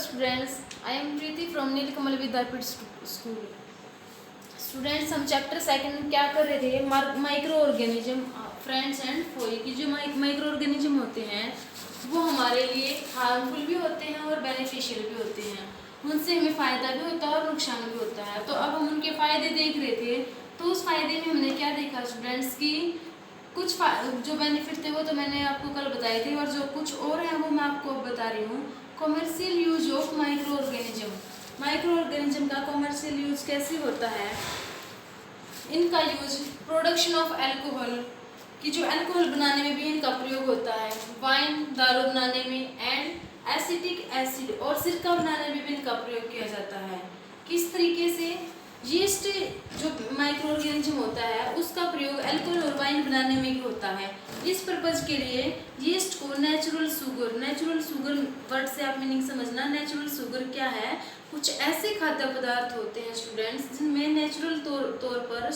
students, I am Preeti from Nilkamal Vidyapit School. Students हम chapter second में क्या कर रहे थे, micro organism friends and Foy की जो माइक्रो ऑर्गेनिज्म होते हैं वो हमारे लिए हार्मफुल भी होते हैं और बेनिफिशियल भी होते हैं। उनसे हमें फ़ायदा भी होता है और नुकसान भी होता है। तो अब हम उनके फ़ायदे देख रहे थे, तो उस फायदे में हमने क्या देखा स्टूडेंट्स की कुछ जो बेनिफिट थे वो तो मैंने आपको कल बताए थे, और जो कुछ और हैं वो मैं आपको अब बता रही हूँ। Commercial use of micro organism का कॉमर्शियल यूज कैसे होता है। इनका यूज प्रोडक्शन ऑफ अल्कोहल कि जो अल्कोहल बनाने में भी इनका प्रयोग होता है, वाइन दारू बनाने में, एंड एसिटिक एसिड और सिरका बनाने में भी इनका प्रयोग किया जाता है। किस तरीके से यीस्ट जो माइक्रो ऑर्गेनिज्म होता है उसका प्रयोग अल्कोहल और वाइन बनाने में भी होता है। इस पर्पज के लिए यीस्ट को नेचुरल शुगर वर्ड से आप मीनिंग समझना। नेचुरल शुगर क्या है? कुछ ऐसे खाद्य पदार्थ होते हैं स्टूडेंट्स जिनमें नेचुरल तौर पर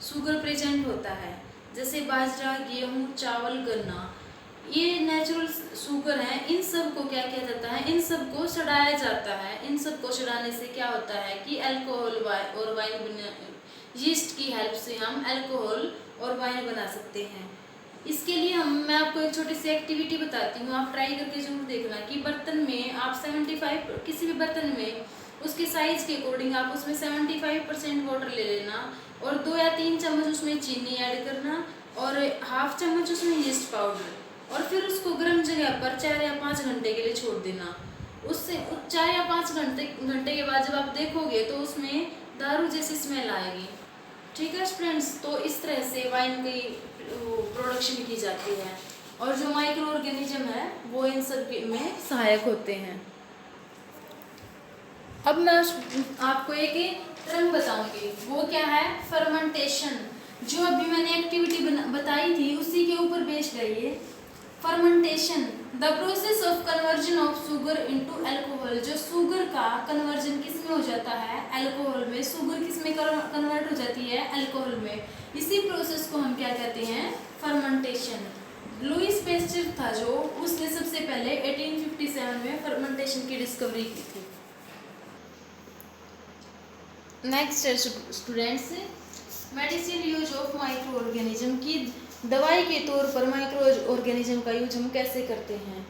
शुगर प्रेजेंट होता है, जैसे बाजरा, गेहूँ, चावल, गन्ना, ये नेचुरल शुगर है। इन सब को क्या किया जाता है? इन सब को सड़ाया जाता है। इन सब को सड़ाने से क्या होता है कि अल्कोहल और वाइन यीस्ट की हेल्प से हम अल्कोहल और वाइन बना सकते हैं। इसके लिए मैं आपको एक छोटी सी एक्टिविटी बताती हूँ, आप ट्राई करके जरूर देखना कि बर्तन में आप 75 किसी भी बर्तन में उसके साइज के अकॉर्डिंग आप उसमें 75% वाटर ले लेना और 2 या 3 चम्मच उसमें चीनी ऐड करना और हाफ चम्मच उसमें यीस्ट पाउडर, और फिर उसको गर्म जगह पर 4 या 5 घंटे के लिए छोड़ देना। उससे 4 या 5 घंटे के बाद जब आप देखोगे तो उसमें दारू जैसी स्मेल आएगी। ठीक है फ्रेंड्स, तो इस तरह से वाइन की प्रोडक्शन की जाती है और जो माइक्रो ऑर्गेनिज्म है वो इन सब में सहायक होते हैं। अब मैं आपको एक टर्म बताऊंगी, वो क्या है? फर्मेंटेशन। जो अभी मैंने एक्टिविटी बताई थी उसी के ऊपर बेस्ड है ये। Fermentation the process of conversion of sugar into alcohol. जो शुगर का कन्वर्जन किस में हो जाता है? अल्कोहल में। शुगर किस में कन्वर्ट हो जाती है? अल्कोहल में। इसी प्रोसेस को हम क्या कहते हैं? फर्मेंटेशन। लुईस पेस्चर था जो उसने सबसे पहले 1857 में फर्मेंटेशन की डिस्कवरी की थी। Next students, medicine use of micro organism की दवाई के तौर पर माइक्रो ऑर्गेनिज्म का यूज हम कैसे करते हैं।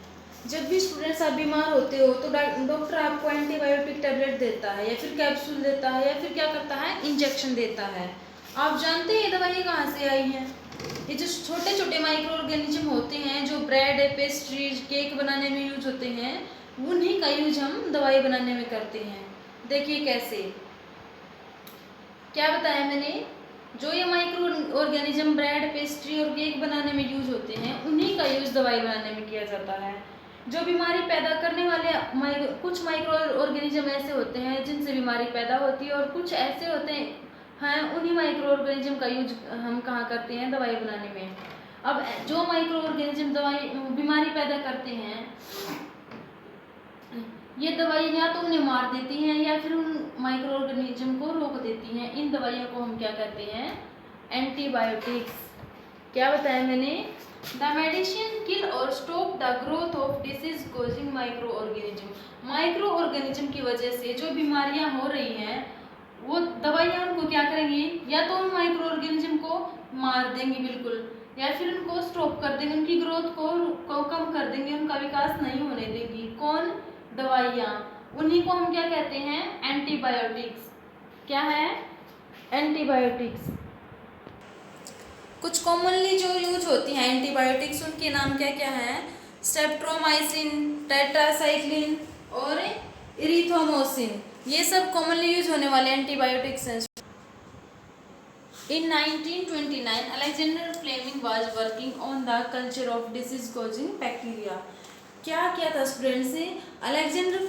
जब भी स्टूडेंट्स आप बीमार होते हो तो डॉक्टर आपको एंटीबायोटिक टैबलेट देता है या फिर कैप्सूल देता है या फिर क्या करता है? इंजेक्शन देता है। आप जानते हैं ये दवाई कहाँ से आई है? ये जो छोटे छोटे माइक्रो ऑर्गेनिज्म होते हैं जो ब्रेड, पेस्ट्रीज, केक बनाने में यूज होते हैं, उन्हीं का यूज हम दवाई बनाने में करते हैं। देखिए कैसे, क्या बताया मैंने? जो ये माइक्रो ऑर्गेनिज्म ब्रेड, पेस्ट्री और केक बनाने में यूज होते हैं उन्हीं का यूज दवाई बनाने में किया जाता है। जो बीमारी पैदा करने वाले कुछ माइक्रो ऑर्गेनिज्म ऐसे होते हैं जिनसे बीमारी पैदा होती है और कुछ ऐसे होते हैं उन्हीं माइक्रो ऑर्गेनिज्म का यूज हम कहाँ करते हैं? दवाई बनाने में। अब जो माइक्रो ऑर्गेनिज्म बीमारी पैदा करते हैं, ये दवाई या तो उन्हें मार देती हैं या फिर उन माइक्रो ऑर्गेनिज्म को रोक देती हैं। इन दवाइयों को हम क्या कहते हैं? एंटीबायोटिक्स। क्या बताया मैंने? द मेडिसिन किल और stop the growth of disease causing micro organism. Micro organism की वजह से जो बीमारियां हो रही हैं वो दवाइयाँ उनको क्या करेंगी? या तो उन माइक्रो ऑर्गेनिज्म को मार देंगी बिल्कुल, या फिर उनको स्टॉप कर देंगे, उनकी ग्रोथ को कम कर देंगे, उनका विकास नहीं होने देंगी। कौन? दवाइयाँ। उन्हीं को हम क्या कहते हैं? एंटीबायोटिक्स। क्या है? एंटीबायोटिक्स। कुछ कॉमनली जो यूज होती हैं एंटीबायोटिक्स, उनके नाम क्या क्या हैं? स्ट्रेप्टोमाइसिन, टेट्रासाइक्लिन और इरिथ्रोमाइसिन। ये सब कॉमनली यूज होने वाले एंटीबायोटिक्स हैं। In 1929, Alexander Fleming was working on the culture of disease-causing bacteria. क्या किया था स्टूडेंट्स? अलेक्जेंडर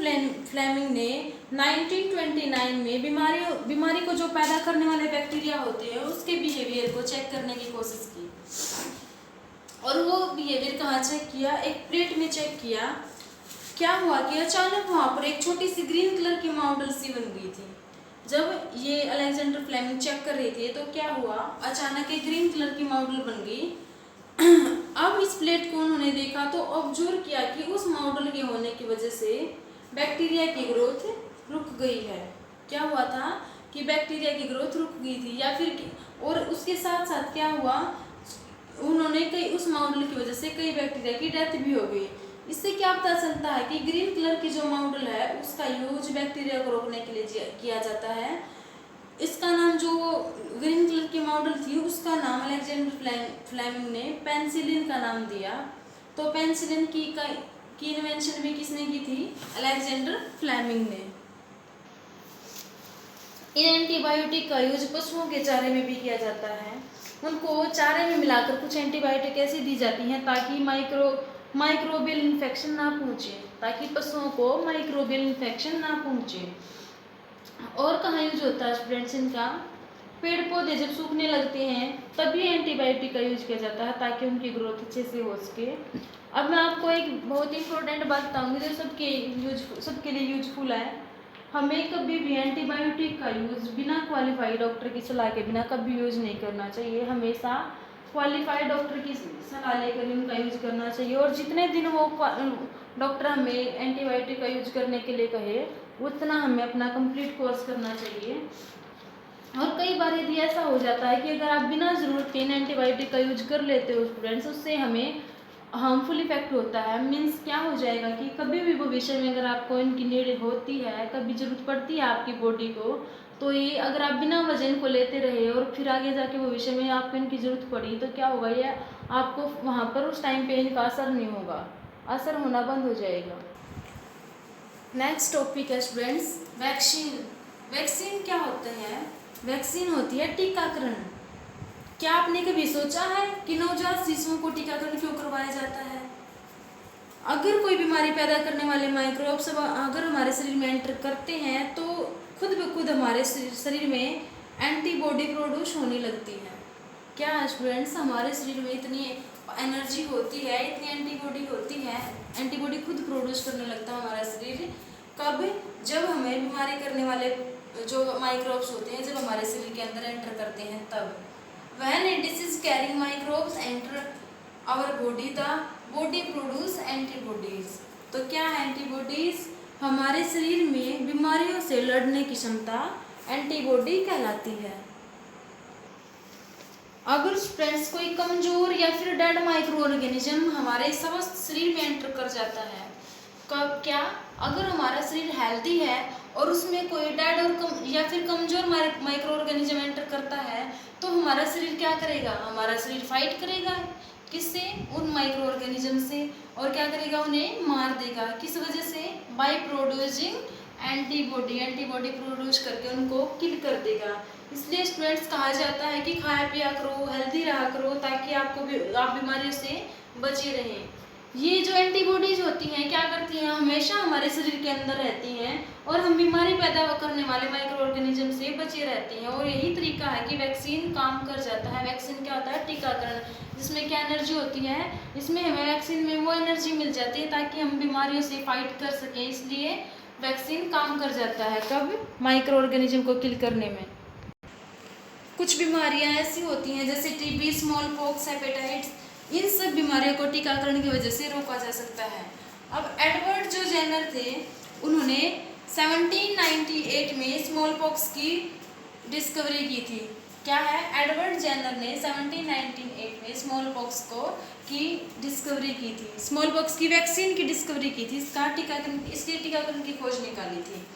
फ्लेमिंग ने 1929 में बीमारी को जो पैदा करने वाले बैक्टीरिया होते हैं उसके बिहेवियर को चेक करने की कोशिश की। और वो बिहेवियर कहाँ चेक किया? एक प्लेट में चेक किया। क्या हुआ कि अचानक वहाँ पर एक छोटी सी ग्रीन कलर की मॉडल सी बन गई थी। जब ये अलेक्जेंडर फ्लेमिंग चेक कर रहे थे तो क्या हुआ? अचानक एक ग्रीन कलर की मॉडल बन गई। अब इस प्लेट को उन्होंने देखा तो ऑब्जर्व किया कि उस मॉडल के होने की वजह से बैक्टीरिया की ग्रोथ रुक गई है। क्या हुआ था कि बैक्टीरिया की ग्रोथ रुक गई थी, या फिर और उसके साथ साथ क्या हुआ, उन्होंने कई उस मॉडल की वजह से कई बैक्टीरिया की डेथ भी हो गई। इससे क्या पता चलता है कि ग्रीन कलर की जो मॉडल है उसका यूज बैक्टीरिया को रोकने के लिए किया जाता है। इसका नाम, जो ग्रीन कलर की मॉडल थी उसका नाम अलेक्जेंडर फ्लेमिंग ने पेनिसिलिन का नाम दिया। तो पेनिसिलिन की इन्वेंशन भी किसने की थी? अलेक्जेंडर फ्लेमिंग ने। इन एंटीबायोटिक का यूज पशुओं के चारे में भी किया जाता है। उनको चारे में मिलाकर कुछ एंटीबायोटिक ऐसी दी जाती हैं ताकि माइक्रोबियल इन्फेक्शन ना पहुँचे, ताकि पशुओं को माइक्रोबियल इन्फेक्शन ना पहुँचे। और कहाँ यूज होता है स्टूडेंट्स इनका? पेड़ पौधे जब सूखने लगते हैं तभी एंटीबायोटिक का यूज किया जाता है ताकि उनकी ग्रोथ अच्छे से हो सके। अब मैं आपको एक बहुत इंपॉर्टेंट बात बताऊंगी जो सबके लिए यूजफुल है। हमें कभी भी एंटीबायोटिक का यूज बिना क्वालिफाइड डॉक्टर की सलाह के बिना कभी यूज नहीं करना चाहिए। हमेशा क्वालिफाइड डॉक्टर की सलाह लेकर उनका यूज करना चाहिए, और जितने दिन वो डॉक्टर हमें एंटीबायोटिक का यूज करने के लिए कहे उतना हमें अपना कंप्लीट कोर्स करना चाहिए। और कई बार यदि ऐसा हो जाता है कि अगर आप बिना ज़रूरत के एंटीबायोटिक का यूज कर लेते हो स्टूडेंट्स, उससे हमें हार्मफुल इफेक्ट होता है। मीन्स क्या हो जाएगा कि कभी भी भविष्य में अगर आपको इनकी नीड होती है, कभी ज़रूरत पड़ती है आपकी बॉडी को, तो ये अगर आप बिना वजन को लेते रहे और फिर आगे जाके भविष्य में आपको इनकी ज़रूरत पड़ी तो क्या होगा, ये आपको वहाँ पर उस टाइम पे इनका असर नहीं होगा, असर होना बंद हो जाएगा। नेक्स्ट टॉपिक है स्टूडेंट्स वैक्सीन। वैक्सीन क्या होते हैं? वैक्सीन होती है टीकाकरण। क्या आपने कभी सोचा है कि नवजात शिशुओं को टीकाकरण क्यों करवाया जाता है? अगर कोई बीमारी पैदा करने वाले माइक्रोब्स अगर हमारे शरीर में एंटर करते हैं तो खुद ब खुद हमारे शरीर में एंटीबॉडी प्रोड्यूस होने लगती है। क्या स्टूडेंट्स, हमारे शरीर में इतनी एनर्जी होती है, इतनी एंटीबॉडी होती है, एंटीबॉडी खुद प्रोड्यूस करने लगता है हमारा शरीर। कब? जब हमें बीमारी करने वाले जो माइक्रोब्स होते हैं जब हमारे शरीर के अंदर एंटर करते हैं तब। When a disease carrying microbes enter our body the body produce antibodies. तो क्या है एंटीबॉडीज? हमारे शरीर में बीमारियों से लड़ने की क्षमता एंटीबॉडी कहलाती है। अगर स्टूडेंट्स कोई कमजोर या फिर डेड माइक्रो ऑर्गेनिज्म हमारे स्वस्थ शरीर में एंटर कर जाता है, कब? क्या? अगर हमारा शरीर हेल्दी है और उसमें कोई डेड और या फिर कमजोर माइक्रो ऑर्गेनिज्म एंटर करता है तो हमारा शरीर क्या करेगा? हमारा शरीर फाइट करेगा। किससे? उन माइक्रो ऑर्गेनिज्म से। और क्या करेगा? उन्हें मार देगा। किस वजह से? By producing antibody. Antibody produce करके उनको किल कर देगा। इसलिए स्टूडेंट्स कहा जाता है कि खाया पिया करो, हेल्दी रहा करो ताकि आप बीमारियों से बचे रहें। ये जो एंटीबॉडीज होती हैं क्या करती हैं? हमेशा हमारे शरीर के अंदर रहती हैं और हम बीमारी पैदा करने वाले माइक्रो ऑर्गेनिज्म से बचे रहते हैं। और यही तरीका है कि वैक्सीन काम कर जाता है। वैक्सीन क्या होता है? टीकाकरण। जिसमें क्या एनर्जी होती है? इसमें हमें वैक्सीन में वो एनर्जी मिल जाती है ताकि हम बीमारियों से फाइट कर सकें। इसलिए वैक्सीन काम कर जाता है। कब? माइक्रो ऑर्गेनिज्म को किल करने में। कुछ बीमारियां ऐसी होती हैं जैसे टीबी, स्मॉल पॉक्स, हेपेटाइटिस, इन सब बीमारियों को टीकाकरण की वजह से रोका जा सकता है। अब एडवर्ड जो जेनर थे उन्होंने 1798 में स्मॉल पॉक्स की डिस्कवरी की थी। क्या है? एडवर्ड जेनर ने 1798 में स्मॉल पॉक्स की डिस्कवरी की थी। स्मॉल पॉक्स की वैक्सीन की डिस्कवरी की थी। इसके टीकाकरण की खोज निकाली थी।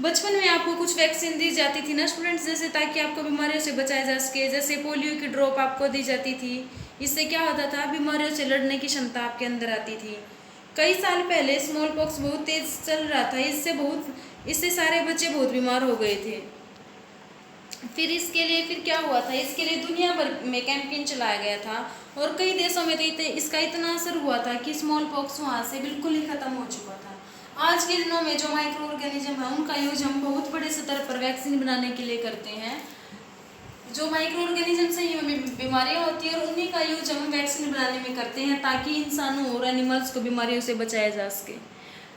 बचपन में आपको कुछ वैक्सीन दी जाती थी ना स्टूडेंट्स, जैसे ताकि आपको बीमारियों से बचाया जा सके। जैसे पोलियो की ड्रॉप आपको दी जाती थी। इससे क्या होता था? बीमारियों से लड़ने की क्षमता आपके अंदर आती थी। कई साल पहले स्मॉल पॉक्स बहुत तेज चल रहा था। इससे सारे बच्चे बहुत बीमार हो गए थे। फिर क्या हुआ था? इसके लिए दुनिया भर में कैंपेन चलाया गया था और कई देशों में तो इसका इतना असर हुआ था कि स्मॉल पॉक्स वहाँ से बिल्कुल ही खत्म हो चुका था। आज के दिनों में जो माइक्रो ऑर्गेनिज्म है उनका यूज हम बहुत बड़े स्तर पर वैक्सीन बनाने के लिए करते हैं। जो माइक्रो ऑर्गेनिज्म से ही हमें बीमारियां होती है और उन्हीं का यूज हम वैक्सीन बनाने में करते हैं ताकि इंसानों और एनिमल्स को बीमारियों से बचाया जा सके।